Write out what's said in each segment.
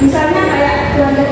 Misalnya kayak keluarga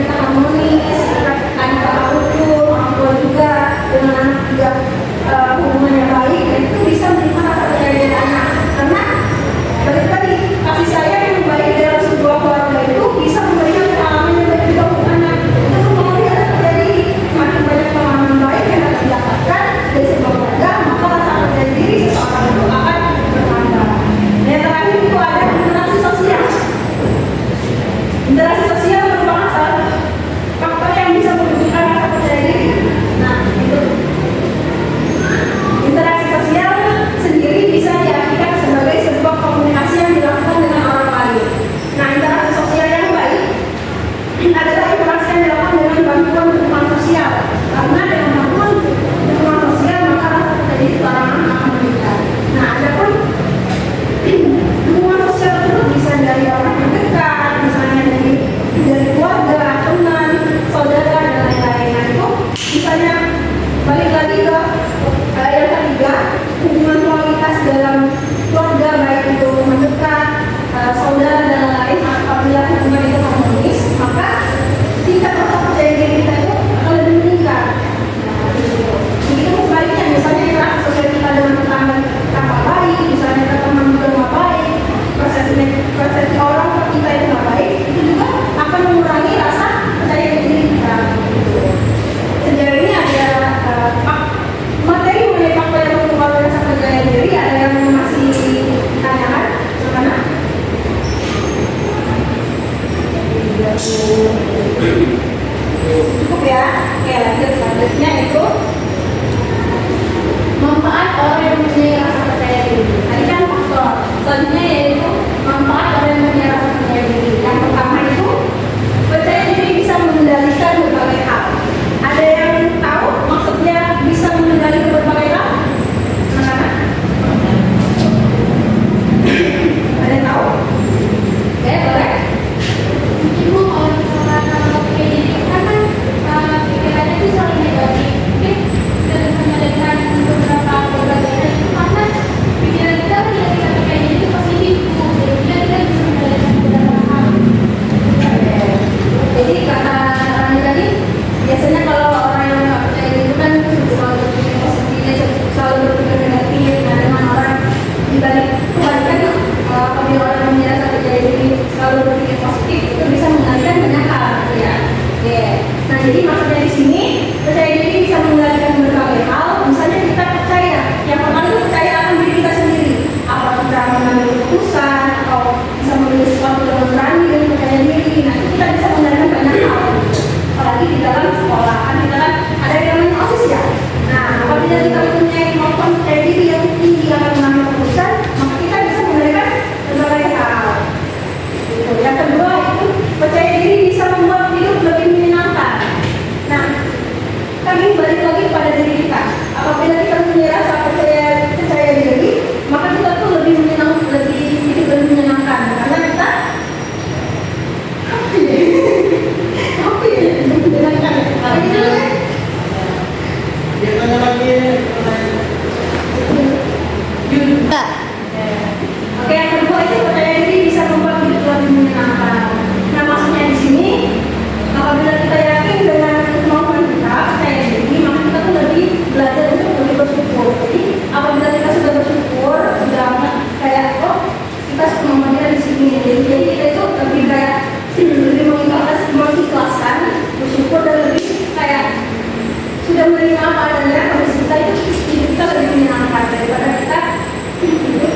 selanjutnya itu manfaat orang yang mempunyai rasa percaya diri. Tadi kan faktor. Selanjutnya yaitu manfaat orang yang mempunyai rasa percaya diri. Yang pertama itu percaya diri bisa mengendalikan berbagai hal. Ada yang tahu maksudnya bisa mengendalikan berbagai hal? Anak-anak? Ada yang tahu? Oke, boleh. Ibu kalau misalkan percaya diri kan pikirannya itu selalu negatif. Mungkin kita bisa mengendalikan beberapa berbagai hal itu karena pikiran kita kan yang kita percaya diri itu positif. Jadi kita bisa mengendalikan beberapa hal. Jadi kata orang tadi biasanya kalau orang yang nggak percaya diri itu kan selalu berpikir positif, selalu berpikir negatif. Nah, dengan orang dibalik kebalikan apabila orang yang merasa percaya diri selalu berpikir positif itu bisa mengendalikan banyak hal, gitu ya. Oke. Nah, jadi maksudnya di sini percaya diri bisa mengendalikan berbagai hal. Misalnya kita percaya, yang pertama itu percaya akan diri kita sendiri. Apa kita mengambil keputusan atau bisa memilih sesuatu dengan berani dan percaya diri. Nah, itu kita bisa mengendalikan banyak hal. Apalagi di dalam sekolah kan kita kan ada yang namanya OSIS ya. Nah, apabila kita mempunyai kemampuan percaya diri yang tinggi akan mengambil keputusan, maka kita bisa mengendalikan berbagai hal. Gitu. Yang kedua itu percaya diri bisa membuat hidup lebih menyenangkan. Nah, kami balik lagi pada diri kita. Apabila kita punya rasa percaya diri, maka kita tuh lebih menyenangkan, hidup lebih menyenangkan karena kita menyenangkan. Oke, yang kedua itu percaya diri bisa membuat hidup lebih menyenangkan. Nah, maksudnya di sini apabila kita yakin dengan kemampuan kita percaya diri, maka kita tuh lebih belajar untuk lebih bersyukur. Jadi apabila kita sudah bersyukur, sudah kayak kita kemampuannya di sini. Jadi kita itu lebih kayak lebih mengikhlaskan, bersyukur dan lebih kayak sudah menerima apa adanya. Kondisi kita itu hidup kita lebih menyenangkan daripada kita hidup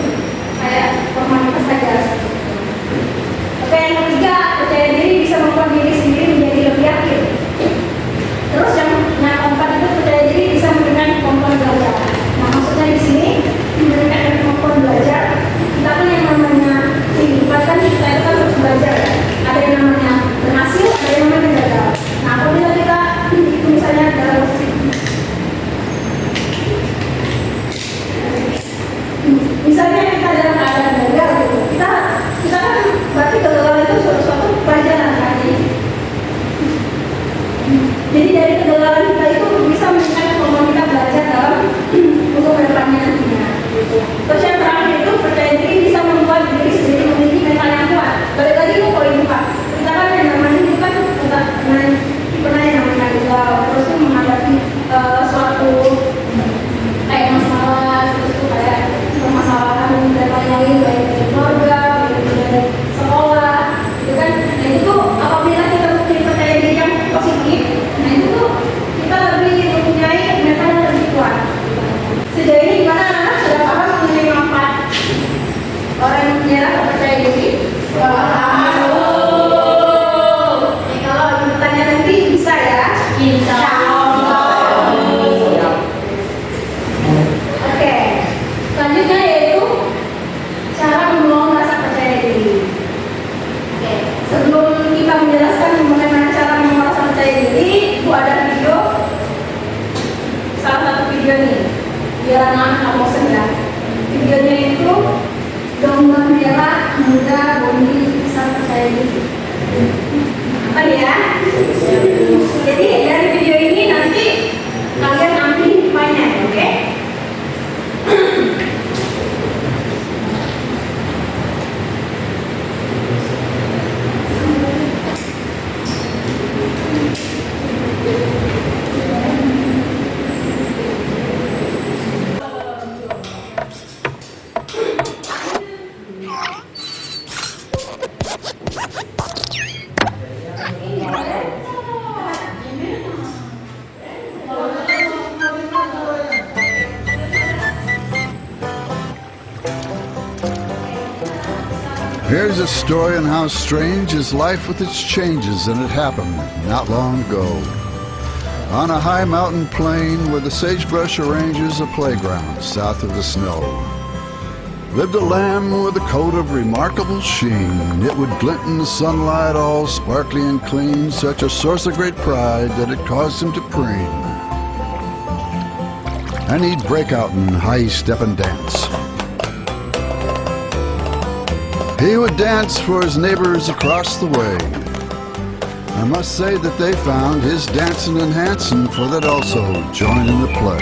kayak formalitas saja. Oke, yang ketiga percaya diri bisa membuat diri sendiri menjadi lebih yakin. Terus yang keempat itu percaya diri bisa memberikan kemampuan belajar. Nah, maksudnya di sini memberikan kemampuan belajar. Kita kan yang namanya kehidupan kan kita itu kan harus belajar. Ada yang namanya berhasil, ada yang namanya gagal. Nah, apabila kita itu misalnya dalam misalnya kita dalam keadaan gagal gitu, kita kan berarti kegagalan itu suatu pelajaran kan. Jadi dari kegagalan kita itu bisa meningkatkan kemampuan kita belajar dalam untuk kedepannya nantinya. Gitu. Terus yang terakhir itu percaya diri bisa membuat diri sendiri memiliki mental yang kuat. Balik lagi itu poin 4. Kita kan yang namanya itu kan pernah yang namanya gagal, terus tuh menghadapi suatu kayak masalah, terus tuh kayak permasalahan dan lain-lain baik dari keluarga, baik dari sekolah, gitu kan. Nah itu apabila kita mempunyai percaya diri yang positif, nah itu tuh kita lebih mempunyai mental yang lebih kuat. Sejauh ini gimana anak sudah paham mengenai manfaat orang yang punya rasa percaya diri? Kalau bertanya nanti bisa ya. Insya Allah. Oke. Selanjutnya yaitu cara membangun rasa percaya diri. Oke. Sebelum kita menjelaskan bagaimana cara membangun rasa percaya diri, Bu ada video. Salah satu video nih. Biar anak kamu sedang. Videonya itu domba merah muda Bondi bisa percaya diri. Apa ya? Jadi dari video ini nanti kalian ambil hikmahnya, oke? Here's a story on how strange is life with its changes, and it happened not long ago. On a high mountain plain where the sagebrush arranges a playground south of the snow, lived a lamb with a coat of remarkable sheen. It would glint in the sunlight all sparkly and clean, such a source of great pride that it caused him to preen. And he'd break out in high step and dance. He would dance for his neighbors across the way. I must say that they found his dancing enhancing, for they'd also join in the play.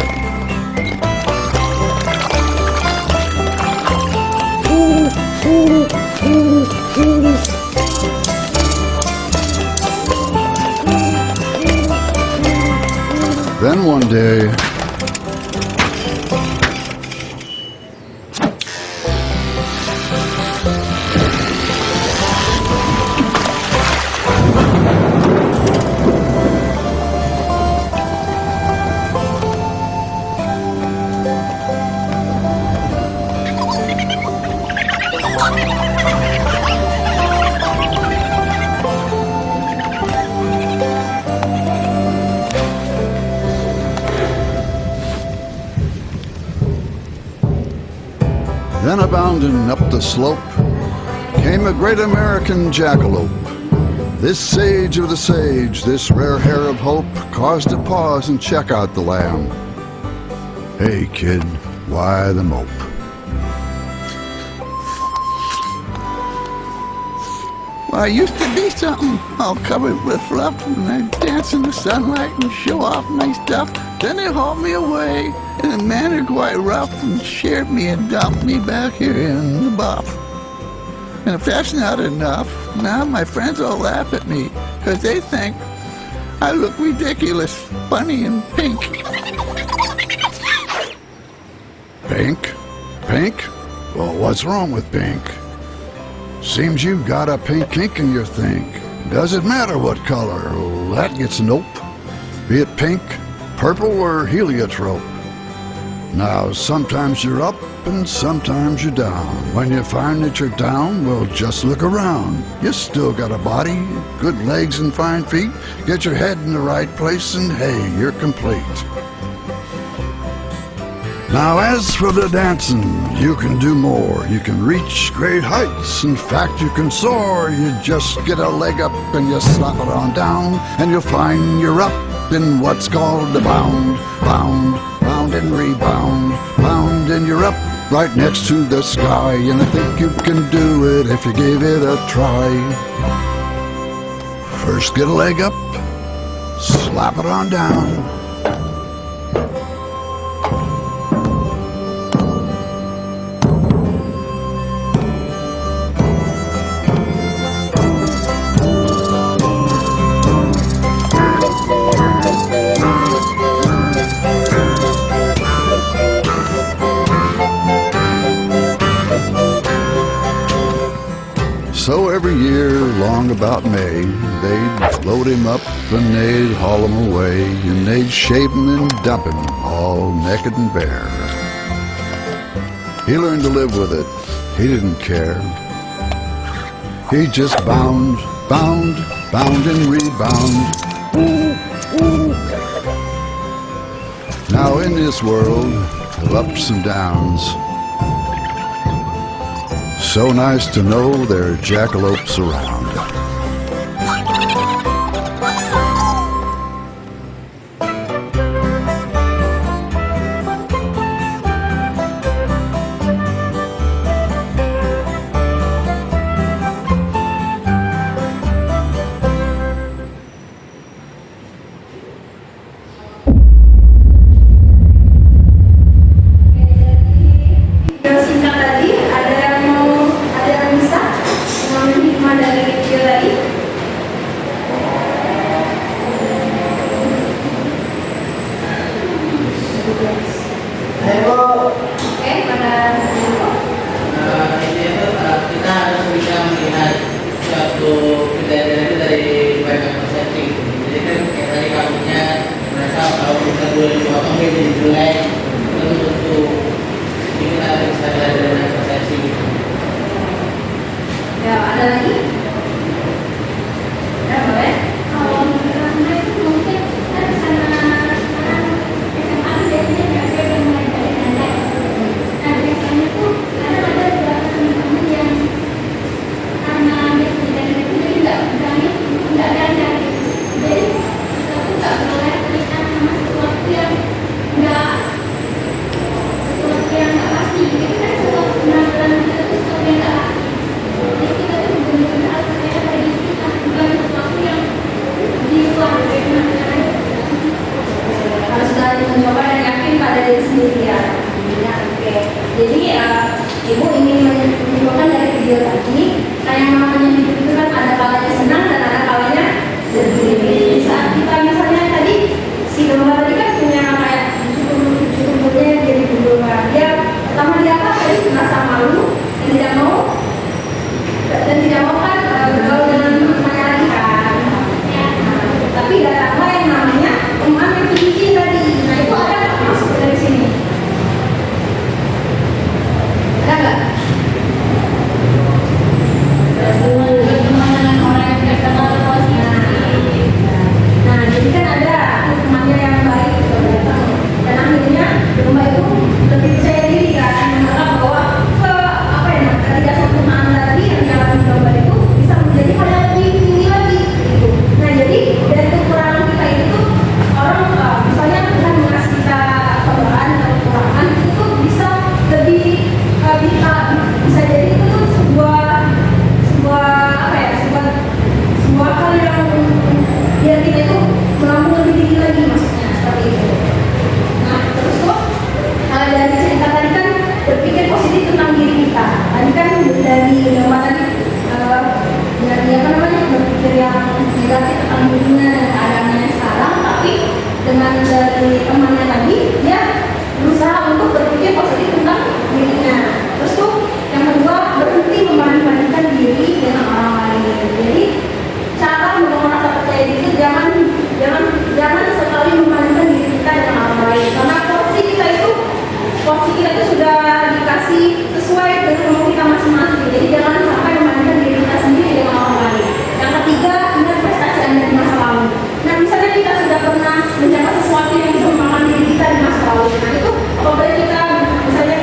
Then one day, then a-bounding up the slope came a great American jackalope. This sage of the sage, this rare hair of hope, caused to pause and check out the lamb. Hey kid, why the mope? Well, I used to be something all covered with fluff, and I'd dance in the sunlight and show off my stuff. Then they hauled me away in a manner quite rough and shared me and dumped me back here in the buff. And if that's not enough, now my friends all laugh at me, 'cause they think I look ridiculous, funny and pink. Pink? Pink? Well, what's wrong with pink? Seems you've got a pink kink in your think. Doesn't matter what color, that gets nope. Be it pink, purple, or heliotrope. Now, sometimes you're up and sometimes you're down. When you find that you're down, well, just look around. You still got a body, good legs and fine feet. Get your head in the right place and hey, you're complete. Now, as for the dancing, you can do more. You can reach great heights. In fact, you can soar. You just get a leg up and you slap it on down, and you'll find you're up in what's called a bound. Bound, bound and rebound. Bound and you're up right next to the sky. And I think you can do it if you gave it a try. First get a leg up, slap it on down. So every year, long about May, they'd load him up and they'd haul him away, and they'd shave him and dump him, all naked and bare. He learned to live with it. He didn't care. He just bound, bound, bound and rebound. Now in this world of ups and downs, so nice to know there are jackalopes around. Ya, ada lagi? Ya, boleh? Kalau menurut saya itu mungkin kita sana mencoba dan yakin pada diri sendiri ya. Ya, oke. Jadi ibu ingin menyimpulkan dari video tadi, kayak yang namanya hidup itu kan ada kalanya senang dan ada kalanya sedih. Di saat kita misalnya tadi si domba tadi kan punya kayak cukup-cukupnya jadi domba. Dia pertama dia apa tadi merasa malu dan tidak mau kan bergaul dengan temannya lagi kan. Tapi datanglah yang namanya teman yang tinggi tadi. Nah itu ada nggak masuk dari sini? Ada nggak? Teman dengan orang yang tidak terlalu positif. Nah jadi kan ada temannya yang baik gitu datang. Dan akhirnya domba itu lebih percaya diri kan, menganggap bahwa apa ya ketidaksempurnaan tadi yang dialami domba itu bisa menjadi hal yang lebih tinggi lagi gitu. Nah jadi dari kekurangan kita itu tuh orang misalnya Tuhan mengasih kita cobaan atau kekurangan itu tuh bisa lebih bisa jadi itu tuh sebuah apa ya sebuah hal yang biar kita itu melambung lebih tinggi lagi maksudnya seperti itu. Nah terus tuh dari cerita tadi kan berpikir positif tentang diri kita. Tadi kan dari domba tadi dari apa namanya berpikir yang negatif tentang dirinya dan keadaannya sekarang, tapi dengan dari temannya tadi dia berusaha untuk berpikir positif tentang dirinya. Terus tuh yang kedua berhenti membanding-bandingkan diri dengan orang lain. Jadi cara membangun rasa percaya diri itu jangan sekali membandingkan diri kita dengan orang lain, karena porsi kita itu sudah dikasih sesuai dengan umur kita masing-masing. Jadi jangan sampai membandingkan diri kita sendiri dengan orang lain. Yang ketiga, ingat prestasi Anda di masa lalu. Nah misalnya kita sudah pernah mencapai sesuatu yang bisa membanggakan diri kita di masa lalu, nah itu apabila kita misalnya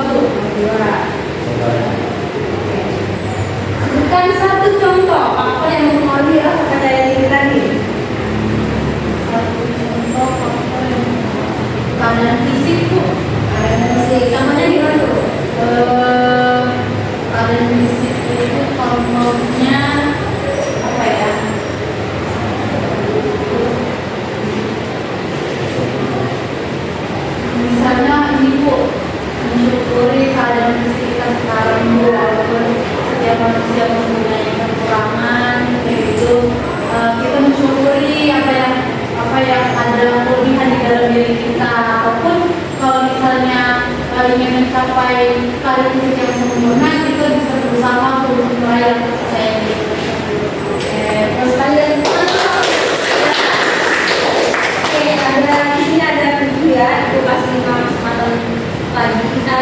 tuh juara. Bukan satu contoh faktor yang mempengaruhi rasa percaya diri tadi. Satu contoh faktor yang keadaan fisik tuh. Keadaan fisik, contohnya gimana tuh? Keadaan fisik itu contohnya apa ya? Misalnya ini Bu, mensyukuri keadaan fisik kita sekarang Bu, walaupun setiap manusia mempunyai kekurangan kayak gitu, kita mensyukuri apa yang ada kelebihan di dalam diri kita, ataupun kalau misalnya ingin mencapai keadaan fisik yang sempurna, kita bisa berusaha untuk meraih kepercayaan diri. Terus kalian Oke, ada di sini ada video ya, itu kasih 5 kesempatan lagi kita